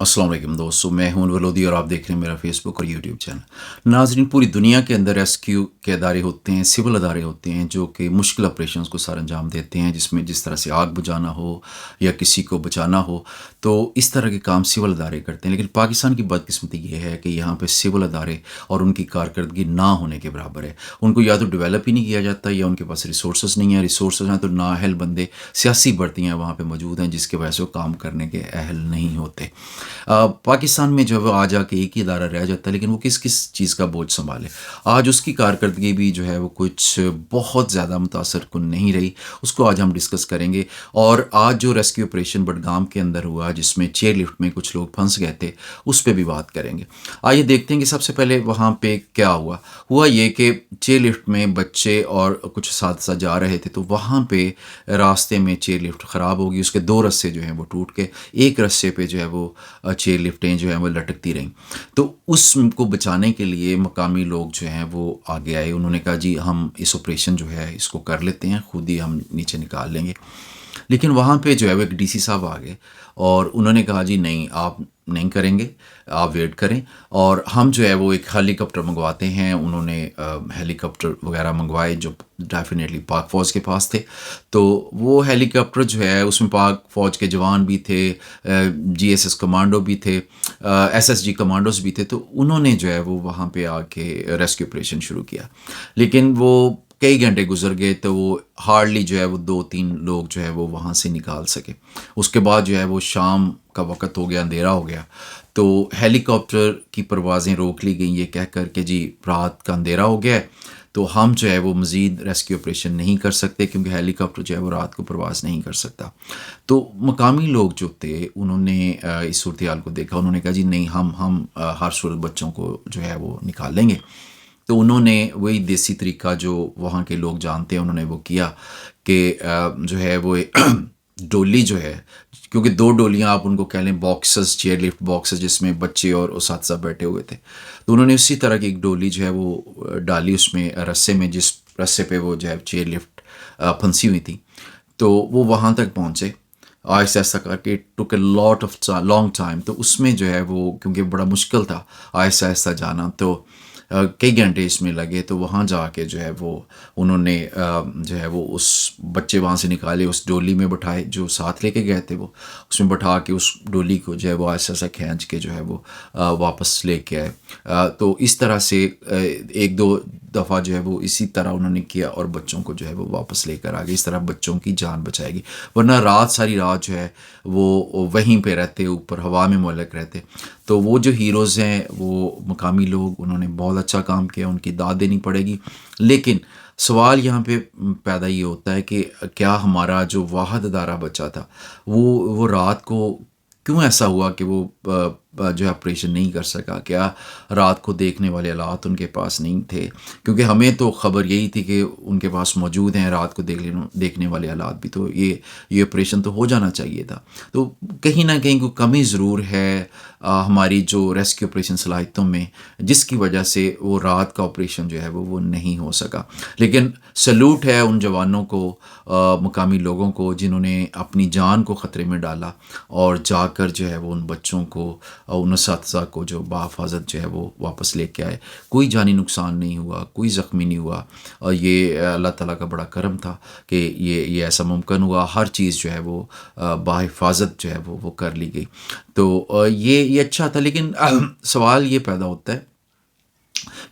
अस्सलाम वालेकुम दोस्तों, मैं हूं वलोदी और आप देख रहे हैं मेरा फेसबुक और यूट्यूब चैनल। नाज़रीन, पूरी दुनिया के अंदर रेस्क्यू के अदारे होते हैं, सिविल अदारे होते हैं जो कि मुश्किल ऑपरेशंस को सर अंजाम देते हैं, जिसमें जिस तरह से आग बुझाना हो या किसी को बचाना हो, तो इस तरह के काम सिविल अदारे करते हैं। लेकिन पाकिस्तान की बदकिस्मती ये है कि यहाँ पर सिविल अदारे और उनकी कारकर्दगी ना होने के बराबर है। उनको या तो डेवलप ही नहीं किया जाता या उनके पास रिसोर्स नहीं है। रिसोर्स हैं तो नाअहल बंदे, सियासी भर्तियाँ वहाँ पर मौजूद हैं जिसकी वजह से वो काम करने के अहल नहीं होते। पाकिस्तान में जो है वो आ जाके एक ही इदारा रह जाता है, लेकिन वो किस किस चीज़ का बोझ संभाले। आज उसकी कारकर्दगी भी जो है वो कुछ बहुत ज़्यादा मुतासर कुन नहीं रही, उसको आज हम डिस्कस करेंगे। और आज जो रेस्क्यू ऑपरेशन बडगाम के अंदर हुआ जिसमें चेयर लिफ्ट में कुछ लोग फंस गए थे, उस पर भी बात करेंगे। आइए देखते हैं कि सबसे पहले वहाँ पे क्या हुआ ये कि चेयर लिफ्ट में बच्चे और कुछ साथ जा रहे थे, तो वहाँ पे रास्ते में चेयर लिफ्ट ख़राब होगी। उसके दो रस्से जो हैं वो टूट के एक रस्से पे जो है वो चेयर लिफ्टें जो हैं वो लटकती रहीं। तो उसको बचाने के लिए मकामी लोग जो हैं वो आगे आए। उन्होंने कहा जी हम इस ऑपरेशन जो है इसको कर लेते हैं, खुद ही हम नीचे निकाल लेंगे। लेकिन वहाँ पे जो है वो एक डीसी साहब आ गए और उन्होंने कहा जी नहीं, आप नहीं करेंगे, आप वेट करें और हम जो है वो एक हेलीकॉप्टर मंगवाते हैं। उन्होंने हेलीकॉप्टर वगैरह मंगवाए जो डेफिनेटली पाक फ़ौज के पास थे। तो वो हेलीकॉप्टर जो है उसमें पाक फ़ौज के जवान भी थे, जीएसएस कमांडो भी थे, एसएसजी कमांडोज भी थे। तो उन्होंने जो है वो वहाँ पे आके रेस्क्यू ऑपरेशन शुरू किया। लेकिन वो कई घंटे गुजर गए तो वो हार्डली जो है वो 2-3 लोग जो है वो वहाँ से निकाल सके। उसके बाद जो है वो शाम का वक़्त हो गया, अंधेरा हो गया, तो हेलीकॉप्टर की परवाज़ें रोक ली गई ये कह कर के जी रात का अंधेरा हो गया है, तो हम जो है वो मज़ीद रेस्क्यू ऑपरेशन नहीं कर सकते क्योंकि हेलीकॉप्टर जो है वो रात को परवाज़ नहीं कर सकता। तो मकामी लोग जो थे उन्होंने इस सूरत हाल को देखा, उन्होंने कहा जी नहीं, हम हर सूरत बच्चों को जो है वो निकाल लेंगे। तो उन्होंने वही देसी तरीका जो वहाँ के लोग जानते हैं उन्होंने वो किया कि जो है वो डोली जो है, क्योंकि 2 डोलियाँ आप उनको कह लें बॉक्सेस, चेयर लिफ्ट बॉक्सेस जिसमें बच्चे और उसातिज़ा बैठे हुए थे, तो उन्होंने उसी तरह की एक डोली जो है वो डाली उसमें रस्से में, जिस रस्से पे वो जो है चेयर लिफ्ट फंसी हुई थी। तो वो वहाँ तक पहुँचे आहिस्ता आहिस्ता करके। Took a lot of long time. तो उसमें जो है वो क्योंकि बड़ा मुश्किल था आहिस्ता आहिस्ता जाना, तो कई घंटे इसमें लगे। तो वहाँ जाके जो है वो उन्होंने जो है वो उस बच्चे वहाँ से निकाले, उस डोली में बैठाए जो साथ लेके गए थे, वो उसमें बैठा के उस डोली को जो है वो ऐसा ऐसा खींच के जो है वो वापस लेके आए। तो इस तरह से 1-2 दफ़ा जो है वो इसी तरह उन्होंने किया और बच्चों को जो है वो वापस लेकर आ गए। इस तरह बच्चों की जान बचाएगी, वरना सारी रात जो है वो वहीं पे रहते, ऊपर हवा में मुअल्लक रहते। तो वो जो हीरोज़ हैं वो मकामी लोग, उन्होंने बहुत अच्छा काम किया, उनकी दाद देनी पड़ेगी। लेकिन सवाल यहाँ पे पैदा ये होता है कि क्या हमारा जो वाहिद अदारा बचा था वो रात को क्यों ऐसा हुआ कि वो जो है ऑपरेशन नहीं कर सका? क्या रात को देखने वाले आलात उनके पास नहीं थे? क्योंकि हमें तो ख़बर यही थी कि उनके पास मौजूद हैं रात को देखने वाले आलात भी, तो ये ऑपरेशन तो हो जाना चाहिए था। तो कहीं ना कहीं कोई कमी ज़रूर है हमारी जो रेस्क्यू ऑपरेशन सलाहियतों में, जिसकी वजह से वो रात का ऑपरेशन जो है वो नहीं हो सका। लेकिन सल्यूट है उन जवानों को, मकामी लोगों को जिन्होंने अपनी जान को ख़तरे में डाला और जाकर जो है वो उन बच्चों को, उन असातिज़ा को जो बाहिफ़ाज़त जो है वो वापस लेके आए। कोई जानी नुकसान नहीं हुआ, कोई ज़ख्मी नहीं हुआ और ये अल्लाह ताला का बड़ा करम था कि ये ऐसा मुमकिन हुआ। हर चीज़ जो है वो बाहिफ़ाज़त जो है वो कर ली गई। तो ये अच्छा था। लेकिन सवाल ये पैदा होता है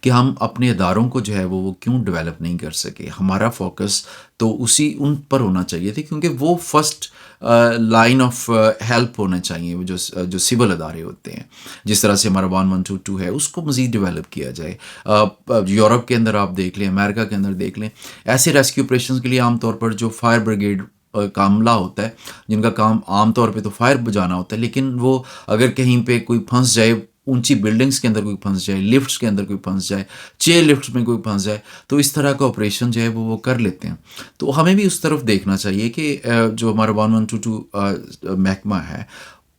कि हम अपने इदारों को जो है वो क्यों डेवलप नहीं कर सके। हमारा फोकस तो उन पर होना चाहिए थे क्योंकि वो फर्स्ट लाइन ऑफ हेल्प होना चाहिए। वो जो सिविल अदारे होते हैं, जिस तरह से हमारा 1122 है, उसको मज़ीद डेवलप किया जाए। यूरोप के अंदर आप देख लें, अमेरिका के अंदर देख लें, ऐसे रेस्क्यू ऑपरेशन के लिए आमतौर पर जो फायर ब्रिगेड का अमला होता है, जिनका काम आम तौर पे तो फायर बुझाना होता है, लेकिन वो अगर कहीं पे कोई फंस जाए, ऊंची बिल्डिंग्स के अंदर कोई फंस जाए, लिफ्ट्स के अंदर कोई फंस जाए, चेयर लिफ्ट्स में कोई फंस जाए, तो इस तरह का ऑपरेशन जो है वो कर लेते हैं। तो हमें भी उस तरफ देखना चाहिए कि जो हमारा 1122 महकमा है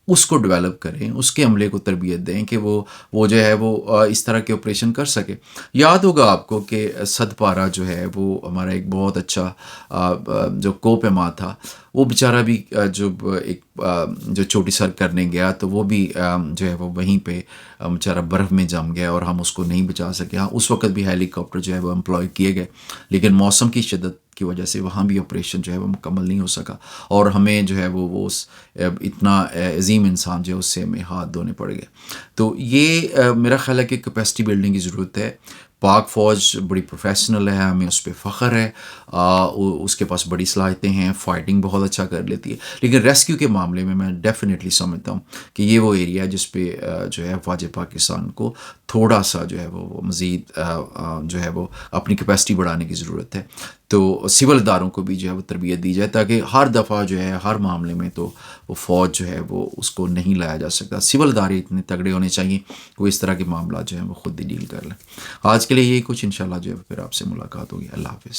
اس کو ڈیولپ کریں، اس کے عملے کو تربیت دیں کہ وہ جو ہے وہ اس طرح کے آپریشن کر سکے۔ یاد ہوگا آپ کو کہ صد پارہ جو ہے وہ ہمارا ایک بہت اچھا جو کو پیما تھا، وہ بیچارہ بھی جو چوٹی سر کرنے گیا تو وہ بھی جو ہے وہ وہیں پہ بیچارہ برف میں جم گیا اور ہم اس کو نہیں بچا سکے۔ ہاں، اس وقت بھی ہیلی کاپٹر جو ہے وہ امپلوائے کیے گئے، لیکن موسم کی شدت کی وجہ سے وہاں بھی آپریشن جو ہے وہ مکمل نہیں ہو سکا، اور ہمیں جو ہے وہ اتنا عظیم انسان جو ہے اس سے ہمیں ہاتھ دھونے پڑ گئے۔ تو یہ میرا خیال ہے کہ کیپیسٹی بلڈنگ کی ضرورت ہے۔ پاک فوج بڑی پروفیشنل ہے، ہمیں اس پہ فخر ہے، اس کے پاس بڑی صلاحیتیں ہیں، فائٹنگ بہت اچھا کر لیتی ہے، لیکن ریسکیو کے معاملے میں ڈیفینیٹلی سمجھتا ہوں کہ یہ وہ ایریا ہے جس پہ جو ہے افواج پاکستان کو تھوڑا سا جو ہے وہ مزید جو ہے وہ اپنی کیپیسٹی بڑھانے کی ضرورت ہے۔ تو سول اداروں کو بھی جو ہے وہ تربیت دی جائے، تاکہ ہر دفعہ جو ہے ہر معاملے میں تو وہ فوج جو ہے وہ اس کو نہیں لایا جا سکتا۔ سول ادارے اتنے تگڑے ہونے چاہیے کہ وہ اس طرح کے معاملات جو ہیں وہ خود ہی ڈیل کر لیں۔ آج کے لیے یہی کچھ، انشاءاللہ جو ہے پھر آپ سے ملاقات ہوگی۔ اللہ حافظ۔